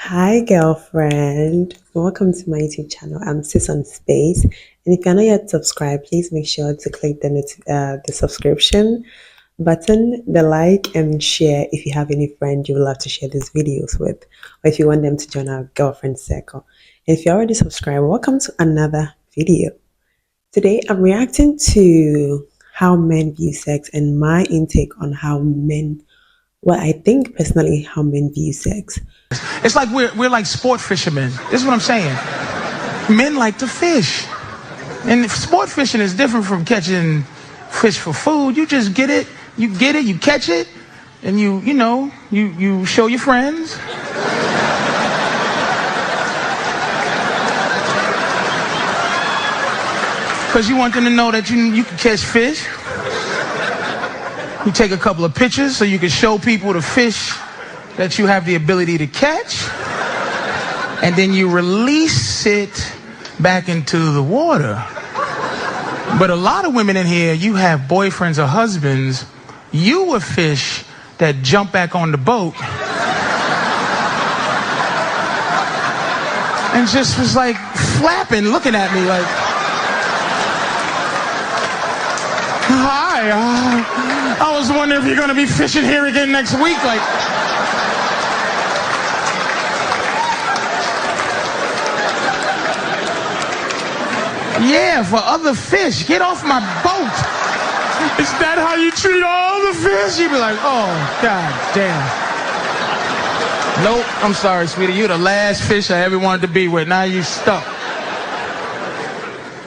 Hi, girlfriend. Welcome to my YouTube channel. I'm Sis on Space. And if you're not yet subscribed, please make sure to click the subscription button, the like, and share if you have any friend you would love to share these videos with, or if you want them to join our girlfriend circle. And if you're already subscribed, welcome to another video. Today, I'm reacting to how men view sex and my intake on I think personally how men view sex. It's like we're like sport fishermen. This is what I'm saying. Men like to fish. And sport fishing is different from catching fish for food. You just get it, you catch it, and you show your friends. Because you want them to know that you can catch fish. You take a couple of pictures so you can show people the fish that you have the ability to catch. And then you release it back into the water. But a lot of women in here, you have boyfriends or husbands, you a fish that jump back on the boat and just was like flapping, looking at me like, hi, I was wondering if you're gonna be fishing here again next week. Like, yeah, for other fish, get off my boat. Is that how you treat all the fish? You'd be like, oh, god damn. Nope, I'm sorry, sweetie. You're the last fish I ever wanted to be with. Now you stuck.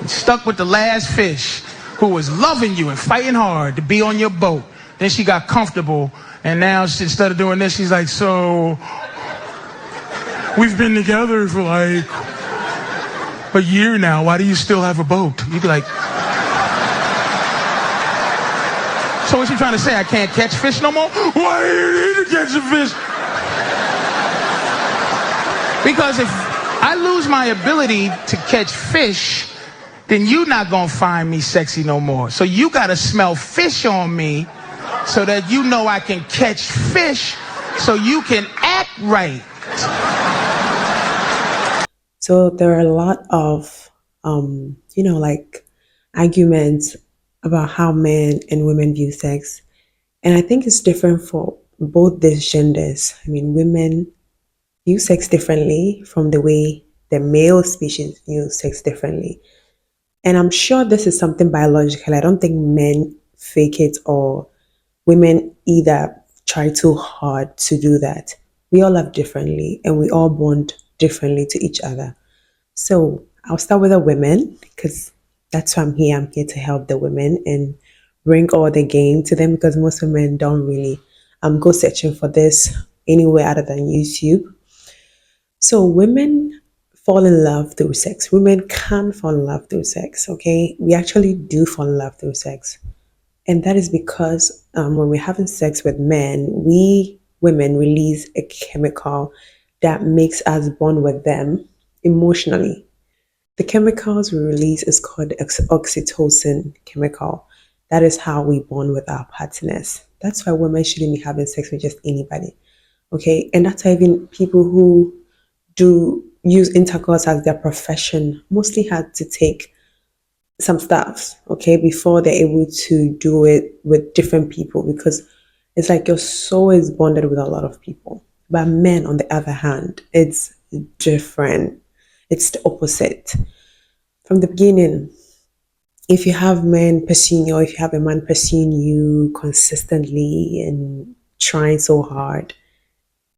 You're stuck with the last fish who was loving you and fighting hard to be on your boat. Then she got comfortable, and now instead of doing this, she's like, so we've been together for like a year now. Why do you still have a boat? You'd be like, so what's she trying to say? I can't catch fish no more? Why do you need to catch a fish? Because if I lose my ability to catch fish, then you're not gonna find me sexy no more. So you gotta smell fish on me so that you know I can catch fish so you can act right. So there are a lot of, like arguments about how men and women view sex. And I think it's different for both these genders. I mean, women view sex differently from the way the male species view sex differently. And I'm sure this is something biological. I don't think men fake it or women either try too hard to do that. We all love differently and we all bond differently to each other. So I'll start with the women because that's why I'm here. I'm here to help the women and bring all the game to them because most women don't really go searching for this anywhere other than YouTube. So women fall in love through sex. Women can fall in love through sex, okay? We actually do fall in love through sex. And that is because when we're having sex with men, we women release a chemical that makes us bond with them emotionally. The chemicals we release is called the oxytocin chemical. That is how we bond with our partners. That's why women shouldn't be having sex with just anybody, okay? And that's why even people who do use intercourse as their profession mostly had to take some stuff, okay, before they're able to do it with different people because it's like your soul is bonded with a lot of people. But men, on the other hand, it's different. It's the opposite. From the beginning, if you have men pursuing you, or if you have a man pursuing you consistently and trying so hard,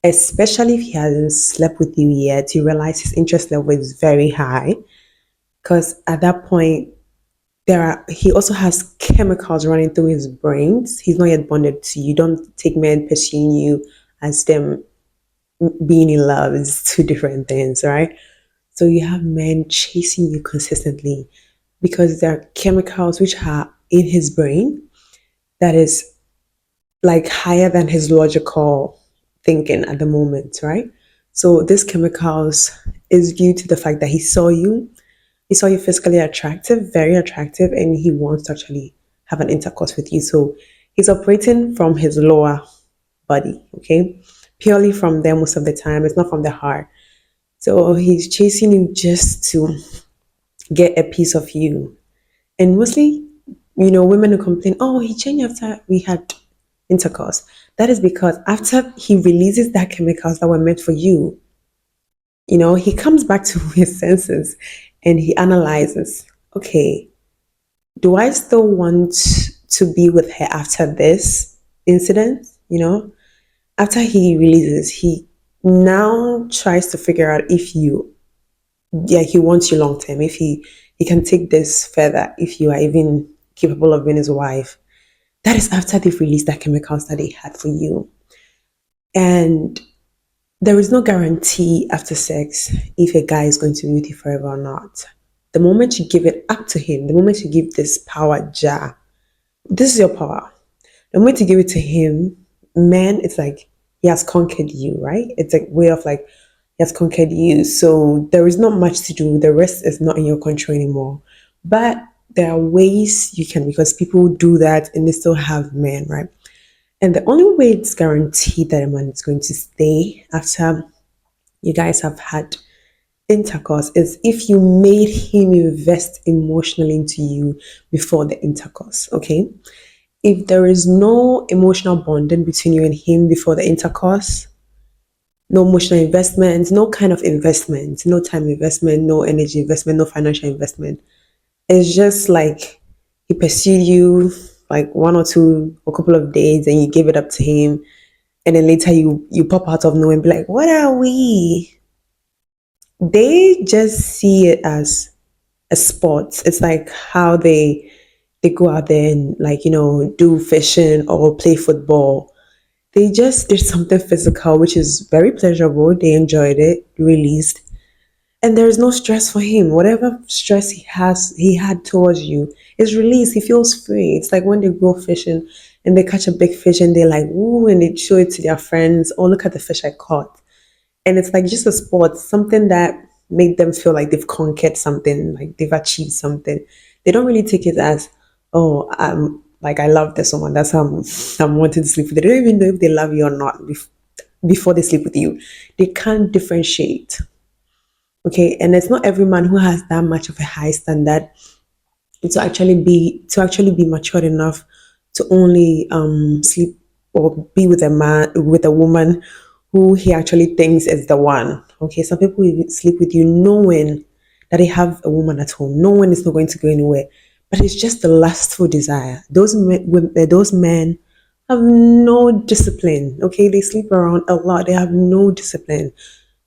especially if he hasn't slept with you yet, you realize his interest level is very high because at that point, he also has chemicals running through his brains. He's not yet bonded to you. Don't take men pursuing you as them being in love. Is two different things, right? So you have men chasing you consistently because there are chemicals which are in his brain that is like higher than his logical thinking at the moment, right? So these chemicals is due to the fact that he saw you physically attractive, very attractive, and he wants to actually have an intercourse with you. So he's operating from his lower body, okay? purely from them most of the time. It's not from the heart. So he's chasing you just to get a piece of you. And mostly, women who complain, oh, he changed after we had intercourse. That is because after he releases that chemicals that were meant for you, he comes back to his senses and he analyzes, okay, do I still want to be with her after this incident? After he releases, he now tries to figure out if he wants you long term, if he can take this further, if you are even capable of being his wife. That is after they've released that chemicals that they had for you. And there is no guarantee after sex if a guy is going to be with you forever or not. The moment you give it up to him, the moment you give this power jar, this is your power. The moment you give it to him, man, it's like he has conquered you, right? It's a way of like he has conquered you. So there is not much to do. The rest is not in your control anymore. But there are ways you can, because people do that and they still have men, right? And the only way it's guaranteed that a man is going to stay after you guys have had intercourse is if you made him invest emotionally into you before the intercourse, okay? If there is no emotional bonding between you and him before the intercourse, no emotional investment, no kind of investment, no time investment, no energy investment, no financial investment. It's just like he pursued you like one or two, a couple of days, and you give it up to him, and then later you pop out of nowhere and be like, "What are we?" They just see it as a sport. It's like how they go out there and like do fishing or play football. They just did something physical, which is very pleasurable. They enjoyed it, released, and there's no stress for him. Whatever stress he had towards you is released. He feels free. It's like when they go fishing and they catch a big fish and they're like, "Ooh," and they show it to their friends. Oh, look at the fish I caught. And it's like just a sport, something that made them feel like they've conquered something, like they've achieved something. They don't really take it as, oh, like I love this woman. That's how I'm wanting to sleep with. They don't even know if they love you or not before they sleep with you. They can't differentiate. Okay, and it's not every man who has that much of a high standard to actually be matured enough to only sleep or be with a woman who he actually thinks is the one. Okay, some people will sleep with you knowing that they have a woman at home, knowing it's not going to go anywhere, but it's just the lustful desire. Those men have no discipline. Okay, they sleep around a lot. They have no discipline.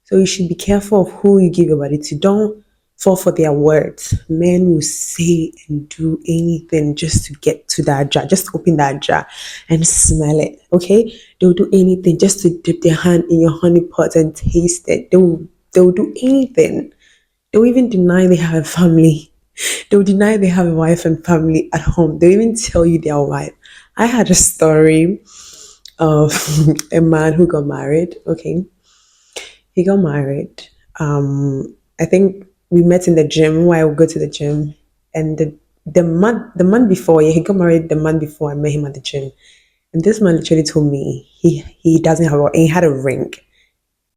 So you should be careful of who you give your body to. Don't fall for their words. Men will say and do anything just to get to that jar, just open that jar and smell it. Okay? They'll do anything just to dip their hand in your honey pot and taste it. They'll do anything. They'll even deny they have a family. They'll deny they have a wife and family at home. They'll even tell you they're wife. I had a story of a man who got married. Okay, he got married. I think we met in the gym where I would go to the gym, and the month before, yeah, he got married the month before I met him at the gym, and this man literally told me he doesn't have he had a ring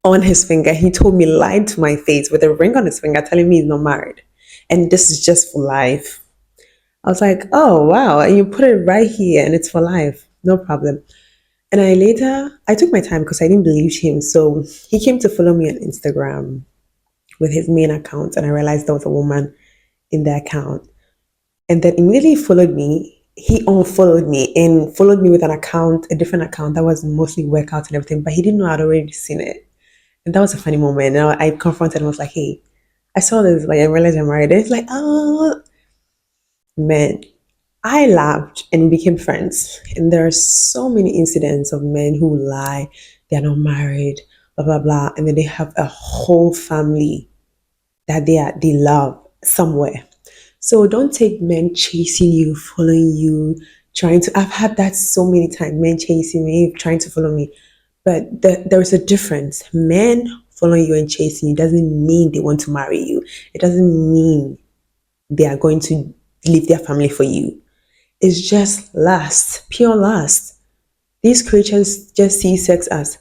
on his finger. He told me, lied to my face with a ring on his finger, telling me he's not married, and this is just for life. I was like, oh wow, and you put it right here, and it's for life, no problem. And I took my time because I didn't believe him. So he came to follow me on Instagram with his main account, and I realized there was a woman in the account. And then immediately he followed me. He unfollowed me and followed me with an account, a different account that was mostly workouts and everything, but he didn't know I'd already seen it. And that was a funny moment. And I confronted him. I was like, hey, I saw this, like I realized I'm married. And it's like, oh man. I laughed and we became friends. And there are so many incidents of men who lie, they're not married, blah blah blah, and then they have a whole family that they love somewhere. So don't take men chasing you, following you, trying to. I've had that so many times. Men chasing me, trying to follow me, but there is a difference. Men following you and chasing you doesn't mean they want to marry you. It doesn't mean they are going to leave their family for you. It's just lust, pure lust. These Christians just see sex as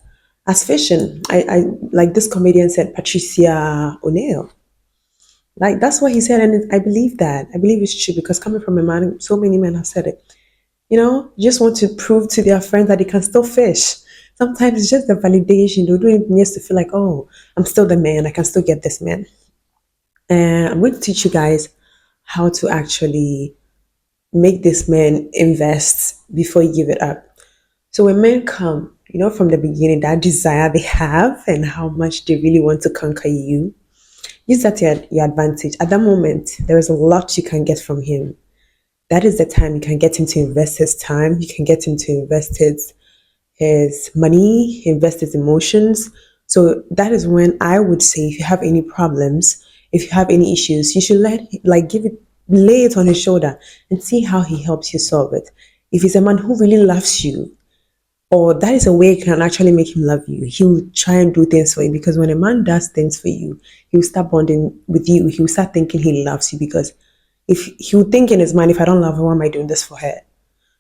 as fishing. I like this comedian said, Patricia O'Neill. Like that's what he said, and I believe that. I believe it's true because coming from a man, so many men have said it. Just want to prove to their friends that they can still fish. Sometimes it's just the validation. They don't even need to feel like, oh, I'm still the man. I can still get this man. And I'm going to teach you guys how to actually make this man invest before you give it up. So when men come, from the beginning, that desire they have and how much they really want to conquer you, use that to your advantage. At that moment, there is a lot you can get from him. That is the time you can get him to invest his time. You can get him to invest his money, invest his emotions. So that is when I would say if you have any problems, if you have any issues, you should give it, lay it on his shoulder and see how he helps you solve it. If he's a man who really loves you, or that is a way you can actually make him love you. He'll try and do things for you because when a man does things for you, he'll start bonding with you. He'll start thinking he loves you because if he'll think in his mind, if I don't love her, why am I doing this for her?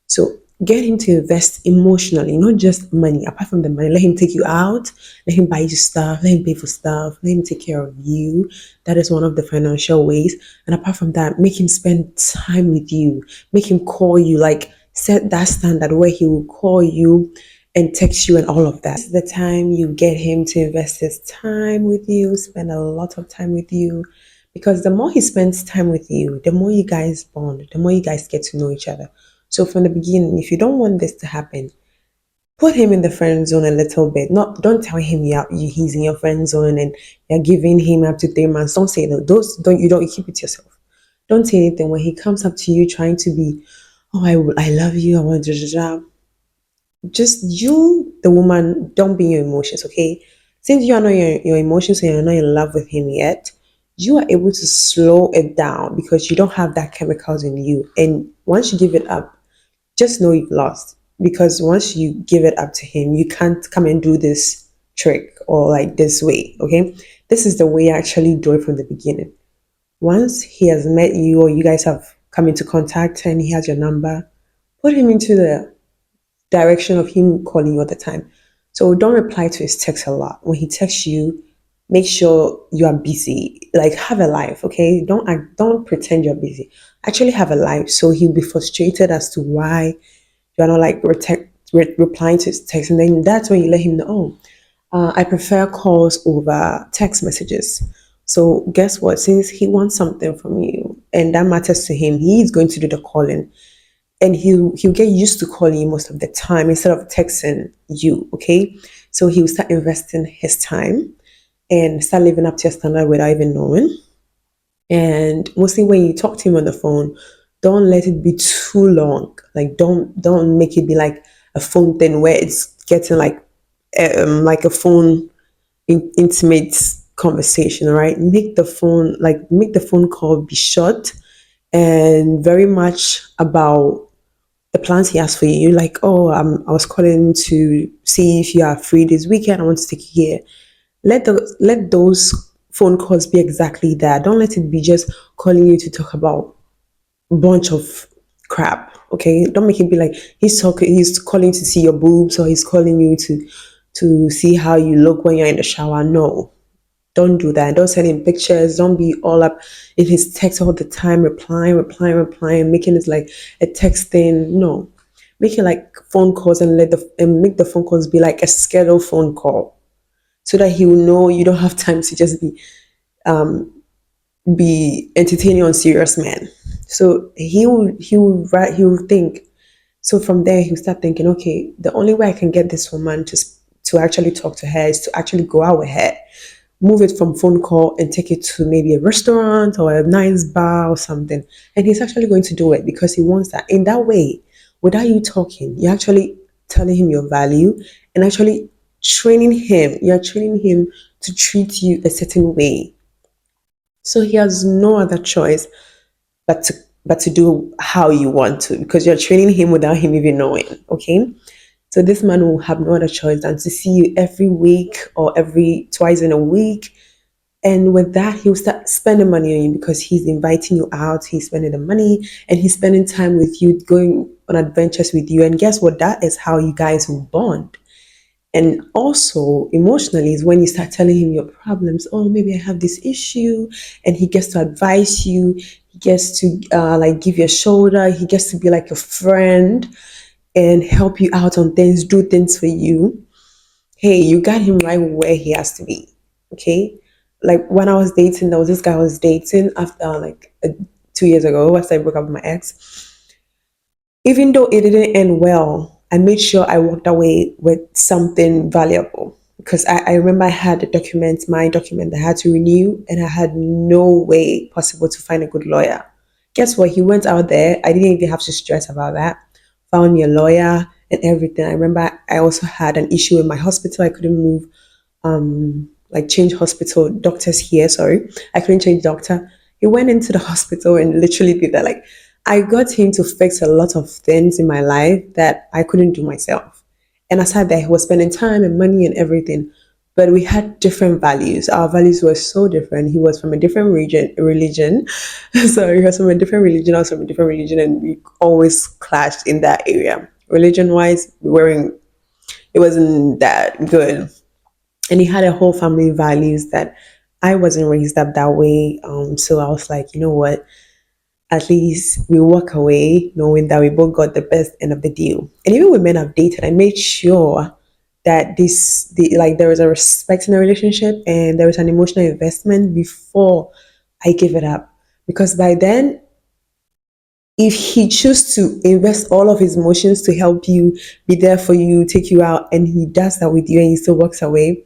So get him to invest emotionally, not just money. Apart from the money, let him take you out, let him buy you stuff, let him pay for stuff, let him take care of you. That is one of the financial ways. And apart from that, make him spend time with you, make him call you, like set that standard where he will call you and text you and all of that. This is the time you get him to invest his time with you, spend a lot of time with you. Because the more he spends time with you, the more you guys bond, the more you guys get to know each other. So from the beginning, if you don't want this to happen, put him in the friend zone a little bit. Not don't tell him he's in your friend zone and you're giving him up to 3 months. Don't say that. Those don't you keep it to yourself. Don't say anything when he comes up to you trying to be, oh I love you, I want to just you, the woman, don't be in your emotions, okay? Since you are not your emotions and you're not in love with him yet, you are able to slow it down because you don't have that chemicals in you. And once you give it up, just know you've lost. Because once you give it up to him, you can't come and do this trick or like this way, okay? This is the way you actually do it from the beginning. Once he has met you or you guys have come into contact and he has your number, put him into the direction of him calling you all the time. So don't reply to his text a lot. When he texts you, make sure you are busy. Like have a life, okay? Don't pretend you're busy. Actually have a life. So he'll be frustrated as to why you're not like replying to his text. And then that's when you let him know, I prefer calls over text messages. So guess what? Since he wants something from you and that matters to him, he's going to do the calling and he'll get used to calling you most of the time instead of texting you, okay? So he'll start investing his time and start living up to your standard without even knowing. And mostly when you talk to him on the phone, don't let it be too long. Like don't make it be like a phone thing where it's getting like a phone intimate conversation, right? Make the phone call be short and very much about the plans he has for you. Like, oh, I was calling to see if you are free this weekend. I want to take you here. Let those phone calls be exactly that. Don't let it be just calling you to talk about a bunch of crap. Okay, don't make it be like he's calling to see your boobs or he's calling you to see how you look when you're in the shower. No, don't do that. Don't send him pictures. Don't be all up in his text all the time, replying, making it like a text thing. No, make it like phone calls and make the phone calls be like a scheduled phone call, so that he will know you don't have time to just be entertaining on serious men. So he will think. So from there he'll start thinking, okay, the only way I can get this woman to actually talk to her is to actually go out with her, move it from phone call and take it to maybe a restaurant or a nice bar or something. And he's actually going to do it because he wants that. In that way, without you talking, you're actually telling him your value and actually training him. You're training him to treat you a certain way. So he has no other choice but to do how you want to because you're training him without him even knowing. Okay. So this man will have no other choice than to see you every week or every twice in a week. And with that, he'll start spending money on you because he's inviting you out, he's spending the money, and he's spending time with you, going on adventures with you. And guess what? That is how you guys will bond. And also, emotionally, is when you start telling him your problems. Oh, maybe I have this issue, and he gets to advise you. He gets to like give you a shoulder. He gets to be like a friend and help you out on things, do things for you. Hey, you got him right where he has to be. Okay, like when I was dating, there was this guy I was dating after 2 years ago after I broke up with my ex. Even though it didn't end well, I made sure I walked away with something valuable because I remember I had my document that I had to renew, and I had no way possible to find a good lawyer. Guess what? He went out there. I didn't even have to stress about that. Found me a lawyer and everything. I remember I also had an issue in my hospital. I couldn't move like change hospital doctors here. Sorry, I couldn't change doctor. He went into the hospital and literally did that. Like I got him to fix a lot of things in my life that I couldn't do myself. And aside that, he was spending time and money and everything. But we had different values. Our values were so different. He was from a different religion. Sorry, he was from a different religion. I was from a different religion, and we always clashed in that area. Religion wise, it wasn't that good, and he had a whole family values that I wasn't raised up that way. So I was like, you know what? At least we walk away knowing that we both got the best end of the deal. And even with men I've dated, I made sure that there was a respect in the relationship and there was an emotional investment before I give it up. Because by then, if he chooses to invest all of his emotions to help you, be there for you, take you out, and he does that with you and he still walks away,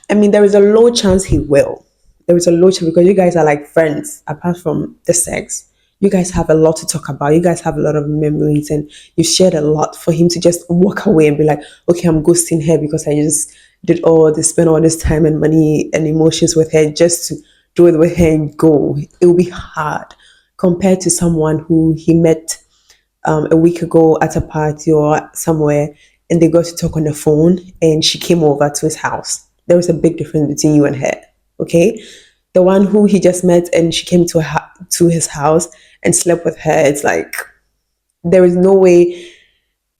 I mean, there is a low chance he will. There is a low chance because you guys are like friends apart from the sex. You guys have a lot to talk about. You guys have a lot of memories and you've shared a lot for him to just walk away and be like, okay, I'm ghosting her because I just did all this, spent all this time and money and emotions with her just to do it with her and go. It will be hard compared to someone who he met a week ago at a party or somewhere, and they got to talk on the phone, and she came over to his house. There was a big difference between you and her. Okay, the one who he just met and she came to his house and slept with her. It's like there is no way.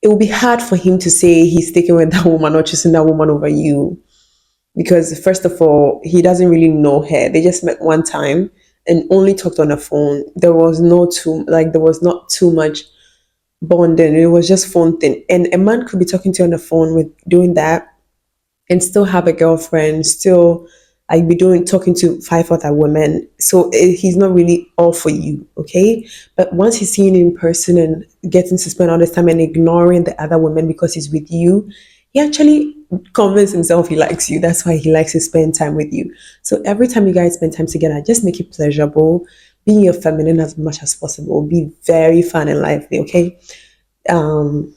It will be hard for him to say he's sticking with that woman or choosing that woman over you, because first of all, he doesn't really know her. They just met one time and only talked on the phone. There was not too much bonding. It was just phone thing. And a man could be talking to you on the phone with doing that and still have a girlfriend, still like be doing talking to five other women. So he's not really all for you, okay? But once he's seeing you in person and getting to spend all this time and ignoring the other women because he's with you, he actually convinced himself he likes you. That's why he likes to spend time with you. So every time you guys spend time together, just make it pleasurable. Be your feminine as much as possible. Be very fun and lively, okay? Um,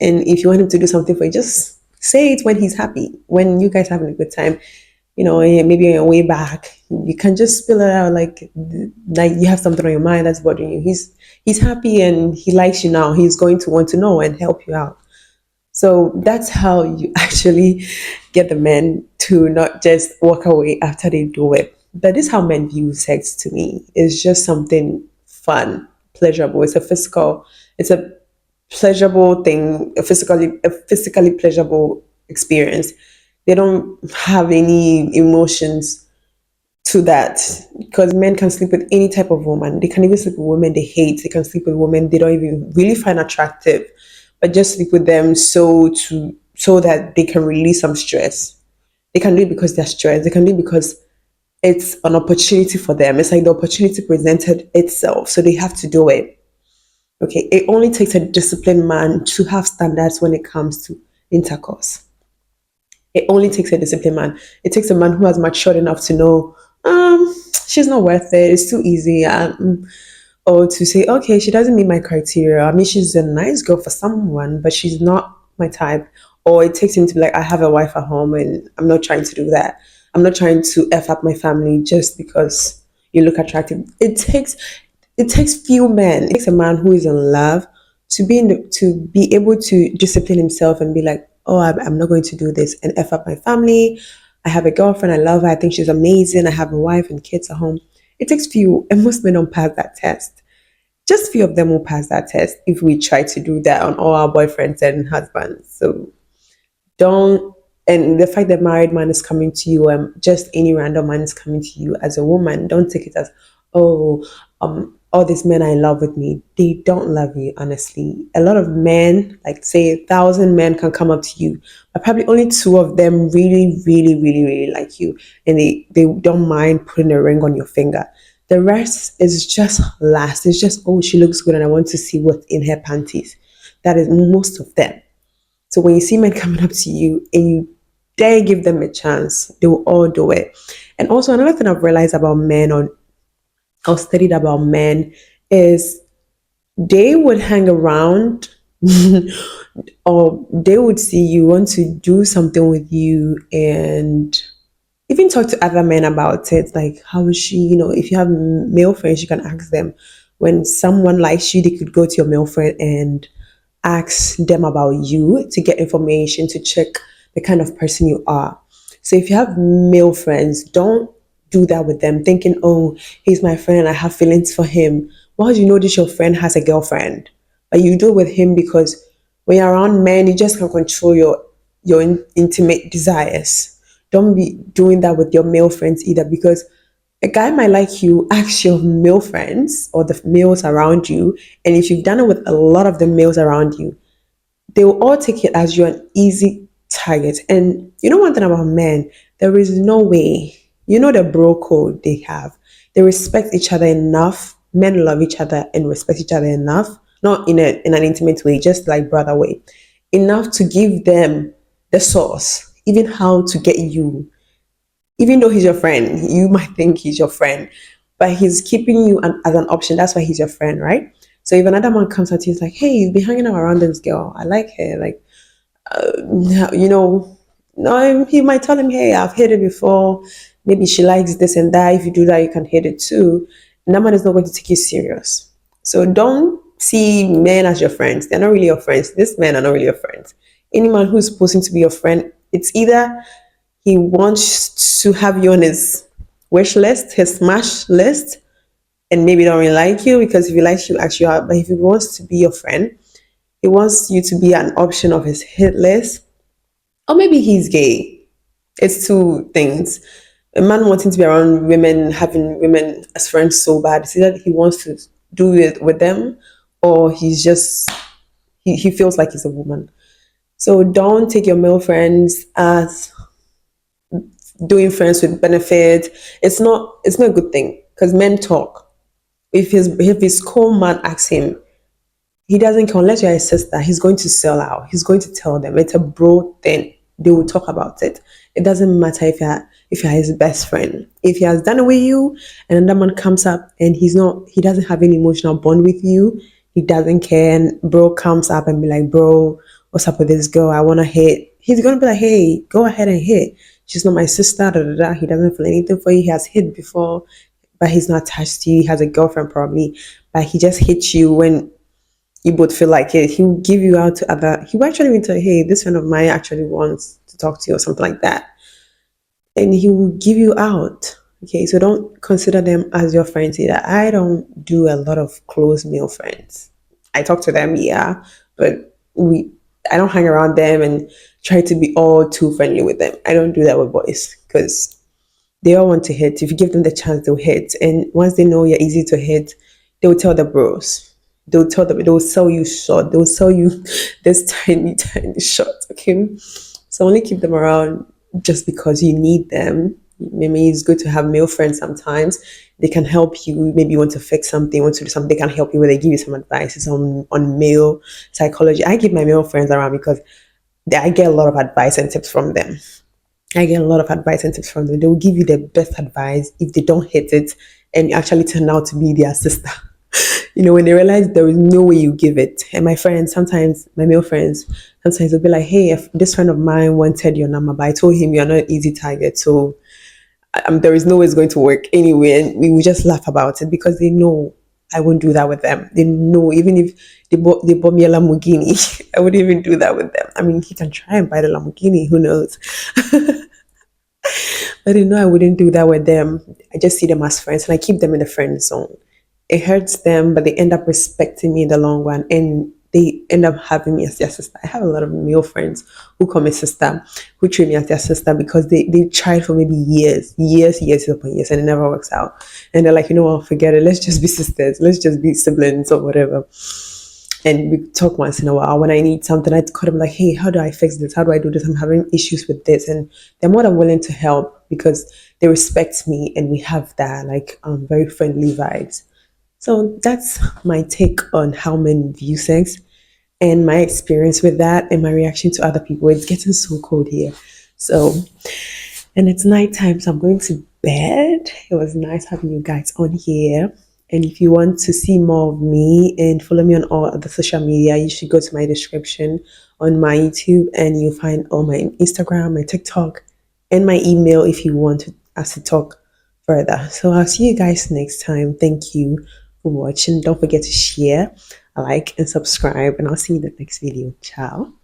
and if you want him to do something for you, just say it when he's happy. When you guys having a good time, maybe on your way back, you can just spill it out like you have something on your mind that's bothering you. He's happy and he likes you now. He's going to want to know and help you out. So that's how you actually get the men to not just walk away after they do it. But this is how men view sex to me. It's just something fun, pleasurable. It's a pleasurable thing, a physically pleasurable experience. They don't have any emotions to that, because men can sleep with any type of woman. They can even sleep with women they hate. They can sleep with women they don't even really find attractive, but just sleep with them so that they can release some stress. They can do it because they're stressed. They can do it because it's an opportunity for them. It's like the opportunity presented itself, so they have to do it. Okay, it only takes a disciplined man to have standards when it comes to intercourse. It only takes a disciplined man. It takes a man who has matured enough to know, she's not worth it. It's too easy. Or to say, okay, she doesn't meet my criteria. I mean, she's a nice girl for someone, but she's not my type. Or it takes him to be like, I have a wife at home and I'm not trying to do that. I'm not trying to F up my family just because you look attractive. It takes few men. It takes a man who is in love to be able to discipline himself and be like, oh, I'm not going to do this and F up my family. I have a girlfriend. I love her. I think she's amazing. I have a wife and kids at home. It takes few, and most men don't pass that test. Just few of them will pass that test if we try to do that on all our boyfriends and husbands. So Don't, and the fact that married man is coming to you, just any random man is coming to you as a woman, don't take it as, oh, all these men are in love with me. They don't love you, honestly. A lot of men, like say 1,000 men can come up to you, but probably only two of them really, really, really, really like you, and they don't mind putting a ring on your finger. The rest is just last. It's just, oh, she looks good and I want to see what's in her panties. That is most of them. So when you see men coming up to you and you dare give them a chance, they will all do it. And also another thing I've realized about men or studied about men is they would hang around or they would see you want to do something with you and even talk to other men about it. Like, how is she? If you have male friends, you can ask them. When someone likes you, they could go to your male friend and ask them about you to get information to check the kind of person you are. So if you have male friends, don't do that with them thinking, oh, he's my friend, I have feelings for him. Why do you know this your friend has a girlfriend? But you do it with him because when you're around men, you just can control your intimate desires. Don't be doing that with your male friends either because a guy might like you, ask your male friends or the males around you. And if you've done it with a lot of the males around you, they will all take it as you're an easy target. And you know one thing about men, there is no way, the bro code they have. They respect each other enough. Men love each other and respect each other enough, not in an intimate way, just like brother way, enough to give them the source, even how to get you. Even though he's your friend, you might think he's your friend, but he's keeping you as an option. That's why he's your friend, right? So if another man comes at you, he's like, hey, you've been hanging out around this girl. I like her. Like, you know, no, he might tell him, hey, I've heard it before. Maybe she likes this and that. If you do that, you can hit it too. And that man is not going to take you serious. So don't see men as your friends. They're not really your friends. These men are not really your friends. Any man who's supposed to be your friend, it's either he wants to have you on his wish list, his smash list, and maybe don't really like you because if he likes you, actually out. But if he wants to be your friend, he wants you to be an option of his hit list, or maybe he's gay. It's two things. A man wanting to be around women, having women as friends so bad, it's either he wants to do it with them, or he feels like he's a woman. So don't take your male friends as doing friends with benefit. It's not a good thing because men talk. If his co-man asks him, he doesn't care unless you're a sister. He's going to sell out. He's going to tell them it's a bro thing. They will talk about it. It doesn't matter if you're his best friend. If he has done it with you, and another man comes up and he doesn't have any emotional bond with you. He doesn't care. And bro comes up and be like, bro, what's up with this girl? I want to hit. He's gonna be like, hey, go ahead and hit. She's not my sister. Da, da, da. He doesn't feel anything for you. He has hit before, but he's not attached to you. He has a girlfriend probably, but he just hits you when you both feel like it. He will give you out to other. He will actually even tell you, hey, this friend of mine actually wants to talk to you or something like that, and he will give you out. Okay, so don't consider them as your friends either. I don't do a lot of close male friends. I talk to them, yeah, but I don't hang around them and try to be all too friendly with them. I don't do that with boys because they all want to hit. If you give them the chance, they'll hit. And once they know you're easy to hit, they'll tell the bros. They'll sell you short. They'll sell you this tiny, tiny shot. Okay. So only keep them around just because you need them. Maybe it's good to have male friends sometimes. They can help you. Maybe you want to fix something, want to do something, they can help you where they give you some advice on male psychology. I keep my male friends around because I get a lot of advice and tips from them. I get a lot of advice and tips from them. They will give you the best advice if they don't hit it and you actually turn out to be their sister. When they realize there is no way you give it. And my friends, sometimes, my male friends, sometimes they'll be like, hey, if this friend of mine wanted your number, but I told him you're not an easy target. So there is no way it's going to work anyway. And we will just laugh about it because they know I won't do that with them. They know even if they bought me a Lamborghini, I wouldn't even do that with them. I mean, he can try and buy the Lamborghini, who knows? But they know I wouldn't do that with them. I just see them as friends and I keep them in the friend zone. It hurts them, but they end up respecting me in the long run. And they end up having me as their sister. I have a lot of male friends who call me sister, who treat me as their sister because they tried for maybe years upon years, and it never works out. And they're like, you know what, forget it. Let's just be sisters. Let's just be siblings or whatever. And we talk once in a while. When I need something, I call them like, hey, how do I fix this? How do I do this? I'm having issues with this. And they're more than willing to help because they respect me and we have that like very friendly vibes. So that's my take on how men view sex and my experience with that and my reaction to other people. It's getting so cold here. So, and it's nighttime, so I'm going to bed. It was nice having you guys on here. And if you want to see more of me and follow me on all other social media, you should go to my description on my YouTube and you'll find all my Instagram, my TikTok, and my email if you want us to talk further. So I'll see you guys next time. Thank you for watching. Don't forget to share, like, and subscribe, and I'll see you in the next video. Ciao.